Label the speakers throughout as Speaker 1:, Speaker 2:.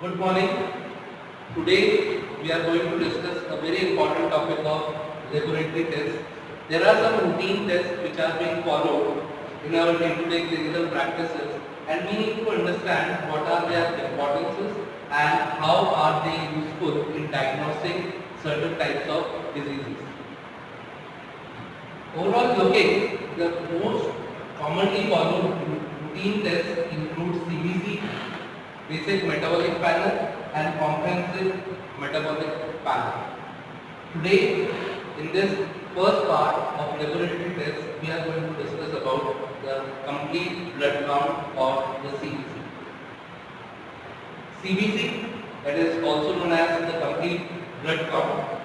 Speaker 1: Good morning. Today we are going to discuss a very important topic of laboratory tests. There are some routine tests which are being followed in our day-to-day clinical practices, and we need to understand what are their importances and how are they useful in diagnosing certain types of diseases. Overall looking, the most commonly followed routine tests include CBC, basic metabolic panel, and comprehensive metabolic panel. Today, in this first part of laboratory tests, we are going to discuss about the complete blood count or the CBC. CBC, that is also known as the complete blood count.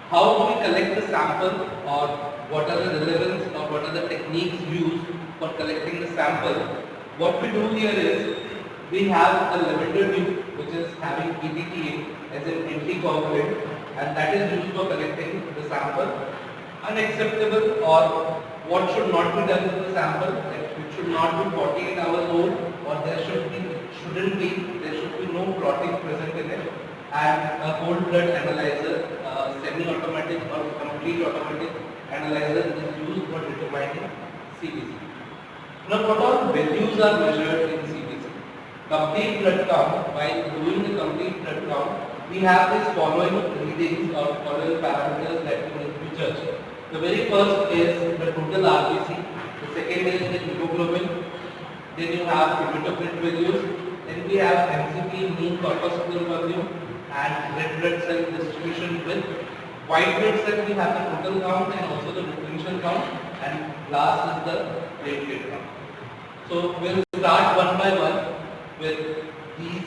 Speaker 1: How do we collect the sample, or what are the relevance or what are the techniques used for collecting the sample? What we do here is we have a lavender tube which is having EDTA as an anticoagulant, and that is used for collecting the sample. Unacceptable, or what should not be done with the sample, that it should not be 48 hours old, or there should be no clotting present in it, and a whole blood analyzer, semi-automatic or complete automatic analyzer is used for determining CBC. Now, what all values are measured in CBC? Complete blood count. By doing the complete blood count, we have these following readings or following parameters that we need to judge. The very first is the total RBC. The second is the hemoglobin. Then you have hematocrit values. Then we have MCP, mean corpuscular volume, and red blood cell distribution with white blood cell. We have the total count and also the differential count, and last is the platelet count. So we'll start one by one with these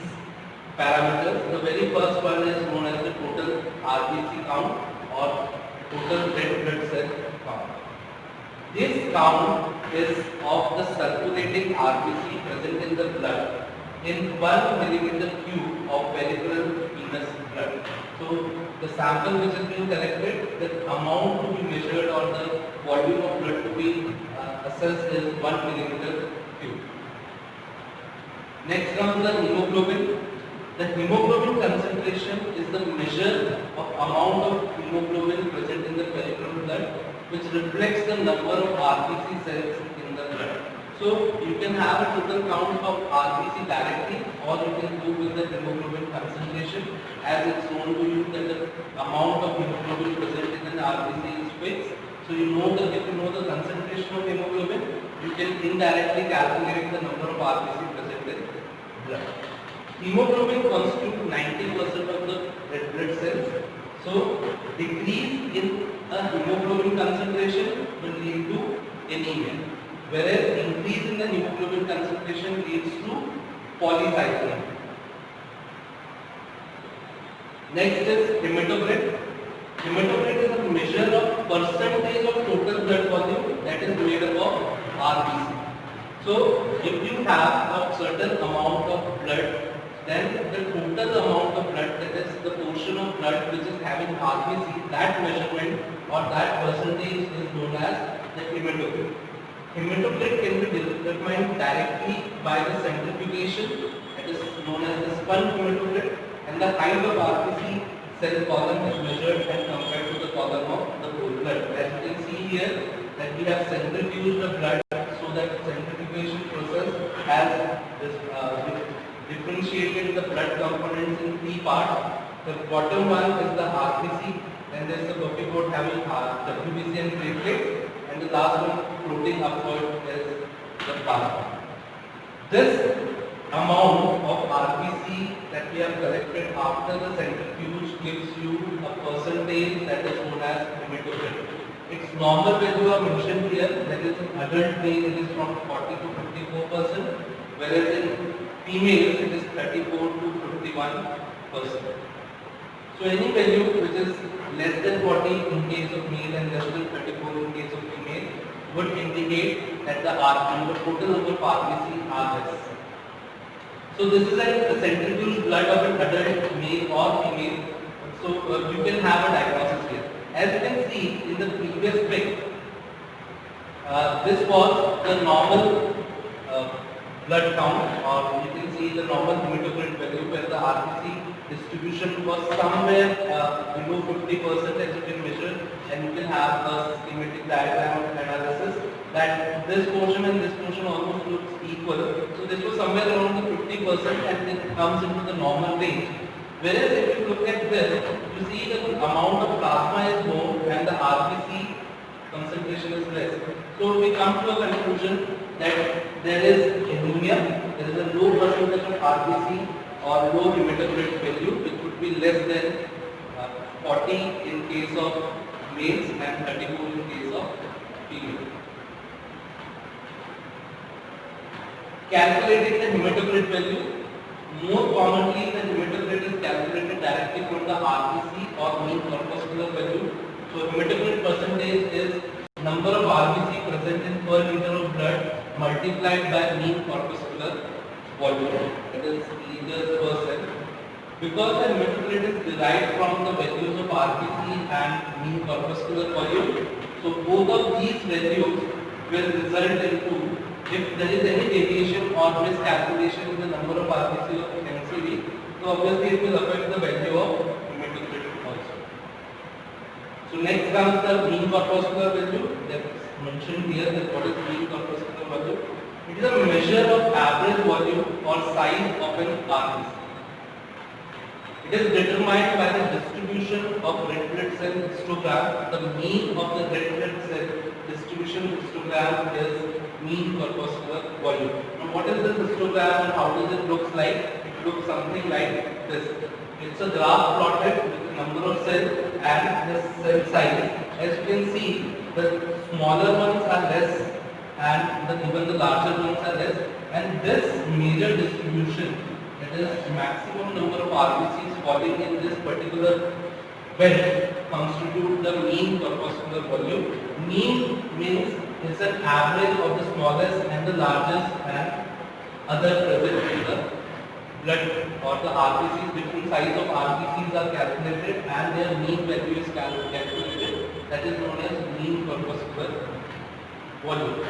Speaker 1: parameters. The very first one is known as the total RBC count or total red blood cell count. This count is of the circulating RBC present in the blood in 1 millimeter cube of peripheral venous blood. So the sample which is being collected, the amount to be measured or the volume of blood to be assessed is 1 millimeter cube. Next comes the hemoglobin. The hemoglobin concentration is the measure of amount of hemoglobin present in the peripheral blood, which reflects the number of RBC cells in the blood. So you can have a total count of RBC directly, or you can do with the hemoglobin concentration, as it's known to you that the amount of hemoglobin present in an RBC is fixed. So you know that if you know the concentration of hemoglobin, you can indirectly calculate the number of RBC present in blood. Hemoglobin constitutes 90% of the red blood cells. So decrease in a hemoglobin concentration will lead to anemia, whereas increase in the hemoglobin concentration leads to polycythemia. Next is hematocrit. Hematocrit is a measure of percentage of total blood volume that is made up of RBC. So if you have a certain amount of blood, then the total amount of blood, that is the portion of blood which is having RBC, that measurement or that percentage is known as the hematocrit. Hematocrit can be determined directly by the centrifugation, that is known as the spun hematocrit, and the kind of RBC cell column is measured and compared to the column of the whole blood. As you can see here, that we have centrifuged the blood, so that centrifugation process has differentiated the blood components in three parts. The bottom one is the RBC, then there is the buffy having WBC and platelets, and the last one floating upward is the plasma. This amount of RBC that we have collected after the centrifuge gives you a percentage that is known as hematocrit. Its normal value are mentioned here, that is in adult male it is from 40 to 54%, whereas in females it is 34 to 51%. So any value which is less than 40 in case of male and less than 34 in case of female would indicate that the total number of RBC are less. So this is a centrifuge blood of an adult male or female. So you can have a diagnosis here. As you can see in the previous pic, this was the normal blood count, or you can see the normal hematocrit value where the RBC distribution was somewhere below 50%, as you can measure, and you can have a schematic diagram analysis that this portion and this portion almost looks equal. So this was somewhere around the 50% and it comes into the normal range. Whereas if you look at this, you see the amount of plasma is more and the RBC concentration is less. So we come to a conclusion that there is anemia, there is a low percentage of RBC or low hematocrit value which would be less than 40 in case of males and 34 in case of females. Calculating the hematocrit value, more commonly the hematocrit is calculated directly from the RBC or mean corpuscular value. So hematocrit percentage is number of RBC present in per liter of blood multiplied by mean corpuscular volume. It is liters per cell. Because the hematocrit is derived from the values of RBC and mean corpuscular volume, so both of these values will result into, if there is any deviation or miscalculation in the number of RBC or MCV, so obviously it will affect the value of hematocrit also. So next comes the mean corpuscular value. That is mentioned here that what is mean corpuscular value. It is a measure of average volume or size of an RBC. It is determined by the distribution of red blood cell histogram. The mean of the red blood cell distribution histogram is mean corpuscular volume. Now what is this histogram and how does it look like? It looks something like this. It's a graph plotted with the number of cells and the cell size. As you can see, the smaller ones are less and even the larger ones are less. And this major distribution, that is maximum number of RBCs falling in this particular belt, constitute the mean corpuscular volume. Mean means it's an average of the smallest and the largest and other present in the blood or the RBCs. Different size of RBCs are calculated and their mean value is calculated. That is known as mean corpuscular volume.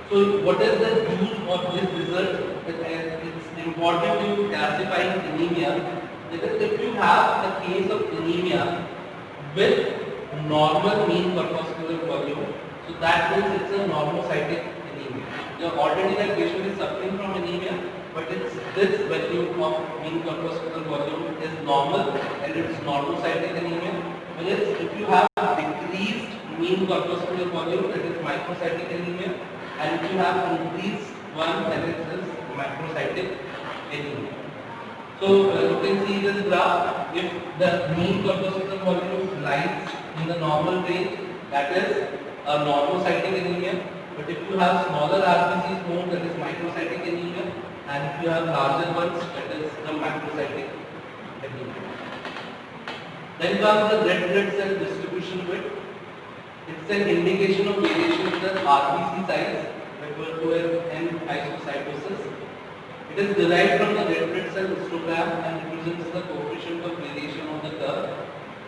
Speaker 1: So what is the use of this result? It's important to classifying anemia. Because if you have a case of anemia with normal mean corpuscular volume, so that means it's a normocytic anemia. Already that patient is suffering from anemia, but it's this value of mean corpuscular volume is normal and it's normocytic anemia. Whereas if you have decreased mean corpuscular volume, that is microcytic anemia, and if you have increased one, then it is macrocytic anemia. So you can see this graph. If the mean corpuscular volume lies in the normal range, that is a normocytic anemia. But if you have smaller RBCs more, that is microcytic anemia, and if you have larger ones, that is the macrocytic anemia. Then comes the red blood cell distribution bit. It's an indication of variation in the RBC size, referred to as N-isocytosis. It is derived from the red blood cell histogram and represents the coefficient of variation of the curve.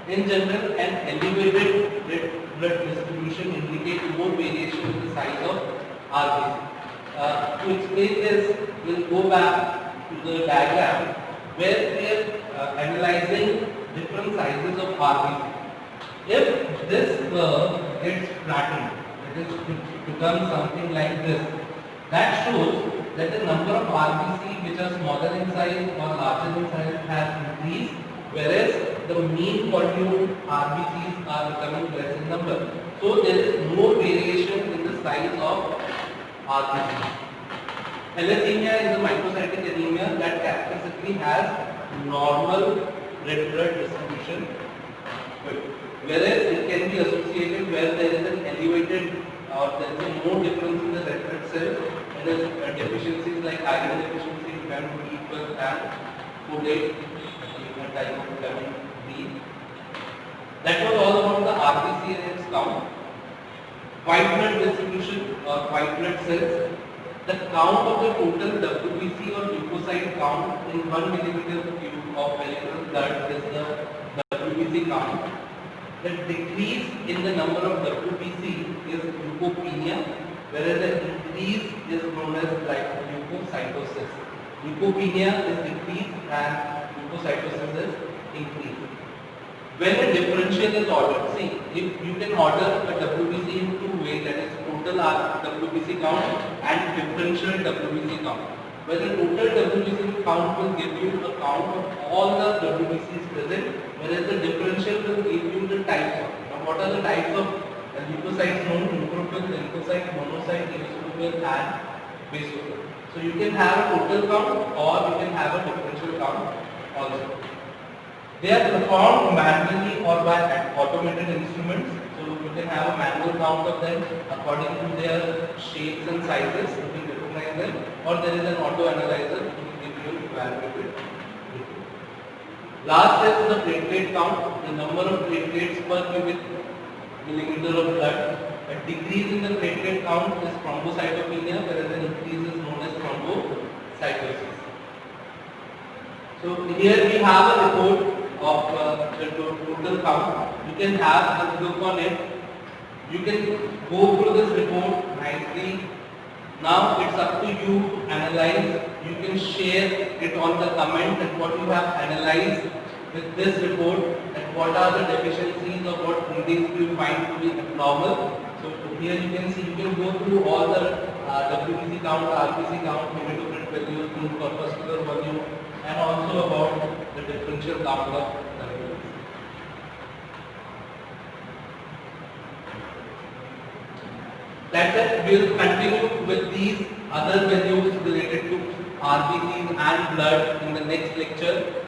Speaker 1: In general, an elevated red blood distribution indicates more variation in the size of RBC. To explain this, we'll go back to the diagram where we are analyzing different sizes of RBC. If this curve gets flattened, it becomes something like this, that shows that the number of RBC which are smaller in size or larger in size has increased, whereas the mean volume RBCs are becoming less in number. So there is more variation in the size of RBC. Thalassemia is a microcytic anemia that characteristically has normal red blood distribution, whereas it can be associated where there is an elevated or there is a more difference in the red blood cells. There is deficiencies like iron deficiency, vitamin B12 and folate, a type of vitamin B. That was all about the RBC and its count. White blood distribution or white blood cells. The count of the total WBC or leukocyte count in 1 millimeter cube of peripheral blood is the WBC count. The decrease in the number of WBC is leukopenia, whereas the increase is known as like leukocytosis. Leukopenia is decrease and leukocytosis is increase. When a differential is ordered, see, if you can order a WBC in two ways, that is total WBC count and differential WBC count. Where the total WBC count will give you a count of all the WBCs present, whereas the differential will give you the types of. Now, what are the types of leukocytes known? Neutrophils, lymphocytes, monocytes, eosinophils, and basophils. So you can have a total count or you can have a differential count also. They are performed manually or by automated instruments. So you can have a manual count of them according to their shapes and sizes. You can recognize them, or there is an auto analyzer to give you evaluated. Last is the platelet count, the number of platelets per cubic millimeter of blood. A decrease in the platelet count is thrombocytopenia, whereas an increase is known as thrombocytosis. So here we have a report of the total count. You can have a look on it. You can go through this report nicely. Now it's up to you to analyze. You can share it on the comment that what you have analyzed with this report, and what are the deficiencies or what readings do you find to be abnormal. So here you can see, you can go through all the WBC count, RBC count, hematocrit values, corpuscular volume, and also about the differential count of WBC. Like that, we will continue with these other values related to RBCs and blood in the next lecture.